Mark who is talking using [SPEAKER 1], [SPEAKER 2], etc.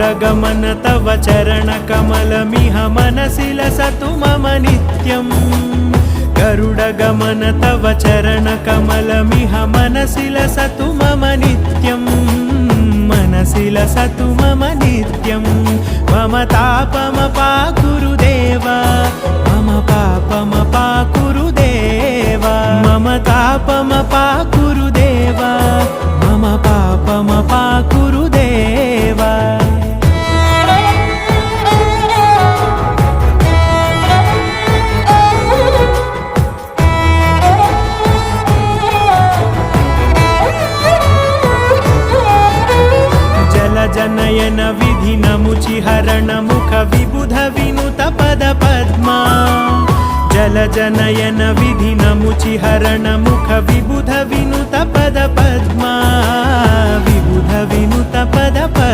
[SPEAKER 1] गरुडगमन तव चरणकमलमिह मनसि लसतु मम नित्यम् गरुडगमन तव चरणकमलमिह मनसि लसतु मम नित्यम् मनसि लसतु मम नित्यं मम तापमपाकुरु देवा मम पापमपाकुरु देवा मम तापमपाकुरु देवा मम पापमपाकुरु देवा जनयन विधि नमुचिहरण मुख विबुध विनुत पद पद्मा जल जनयन विधि नमुचिहरण मुख विबुध विनुत पद पद्मा विबुध विनुत पद पद्मा।